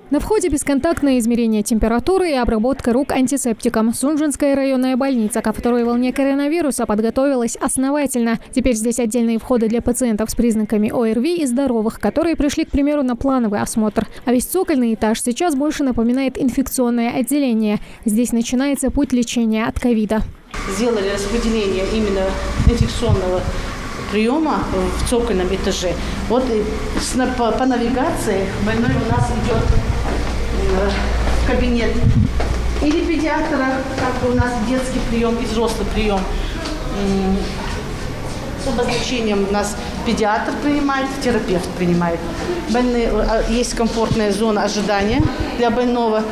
На входе бесконтактное измерение температуры и обработка рук антисептиком. Сунжинская районная больница ко второй волне коронавируса подготовилась основательно. Теперь здесь отдельные входы для пациентов с признаками ОРВИ и здоровых, которые пришли, к примеру, на плановый осмотр. А весь цокольный этаж сейчас больше напоминает инфекционное отделение. Здесь начинается путь лечения от ковида. Сделали распределение именно инфекционного приема в цокольном этаже. Вот по навигации больной у нас идет в кабинет или педиатра, как бы у нас детский прием и взрослый прием. С обозначением у нас педиатр принимает, терапевт принимает. Больные, есть комфортная зона ожидания для больного.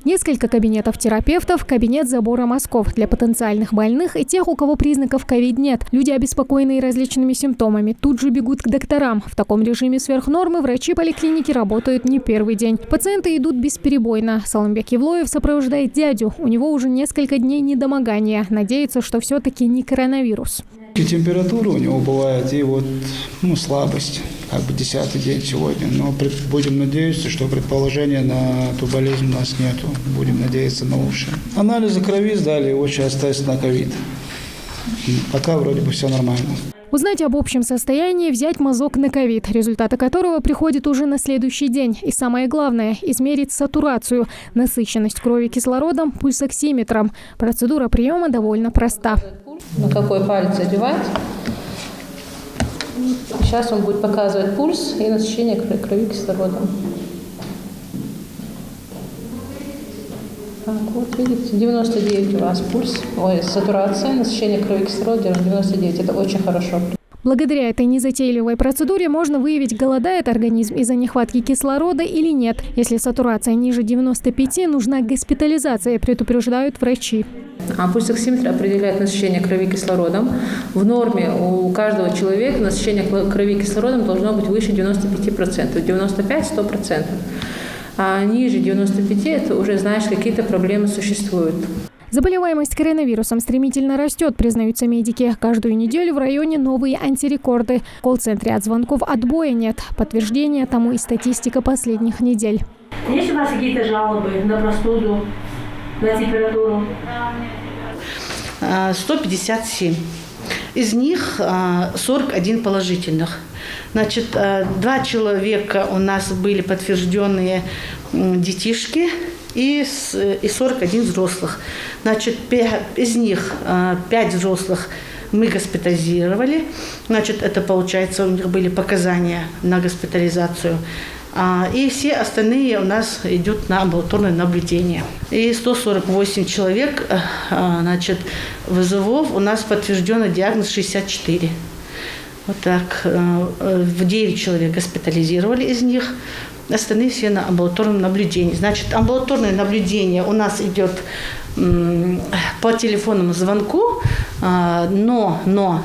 Несколько кабинетов терапевтов, кабинет забора мазков для потенциальных больных и тех, у кого признаков ковид нет. Люди, обеспокоенные различными симптомами, тут же бегут к докторам. В таком режиме сверхнормы врачи поликлиники работают не первый день. Пациенты идут бесперебойно. Салымбек Евлоев сопровождает дядю. У него уже несколько дней недомогания. Надеется, что все-таки не коронавирус. И температура у него бывает, и слабость, как бы 10-й день сегодня. Но будем надеяться, что предположения на эту болезнь у нас нету. Будем надеяться на лучшее. Анализы крови сдали, его сейчас тест на ковид. Пока вроде бы все нормально. Узнать об общем состоянии, взять мазок на ковид, результаты которого приходят уже на следующий день. И самое главное – измерить сатурацию, насыщенность крови кислородом, пульсоксиметром. Процедура приема довольно проста. На какой палец одевать. Сейчас он будет показывать пульс и насыщение крови кислородом. Так, вот видите, 99 у вас пульс, сатурация, насыщение крови кислородом 99. Это очень хорошо. Благодаря этой незатейливой процедуре можно выявить, голодает организм из-за нехватки кислорода или нет. Если сатурация ниже 95, нужна госпитализация, предупреждают врачи. А пульсоксиметр определяет насыщение крови кислородом. В норме у каждого человека насыщение крови кислородом должно быть выше 95%, 95-100%. А ниже 95 это уже, знаешь, какие-то проблемы существуют. Заболеваемость коронавирусом стремительно растет, признаются медики. Каждую неделю в районе новые антирекорды. В колл-центре от звонков отбоя нет. Подтверждение тому и статистика последних недель. Есть у вас какие-то жалобы на простуду, на температуру? 157. Из них 41 положительных. Значит, 2 человека у нас были подтвержденные детишки и 41 взрослых. Значит, из них 5 взрослых мы госпитализировали. Значит, это получается, у них были показания на госпитализацию. И все остальные у нас идут на амбулаторное наблюдение. И 148 человек, значит, вызовов у нас подтвержденный диагноз 64. Вот так. В 9 человек госпитализировали из них. Остальные все на амбулаторном наблюдении. Значит, амбулаторное наблюдение у нас идет по телефонному звонку, но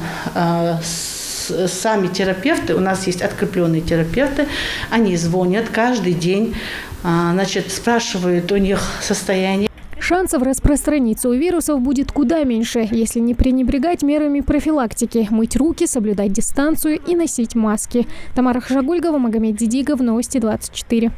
сами терапевты, у нас есть открепленные терапевты, они звонят каждый день, значит, спрашивают у них состояние. Шансов распространиться у вирусов будет куда меньше, если не пренебрегать мерами профилактики, мыть руки, соблюдать дистанцию и носить маски. Тамара Хашагульгова, Магомед Дидигов, Новости 24.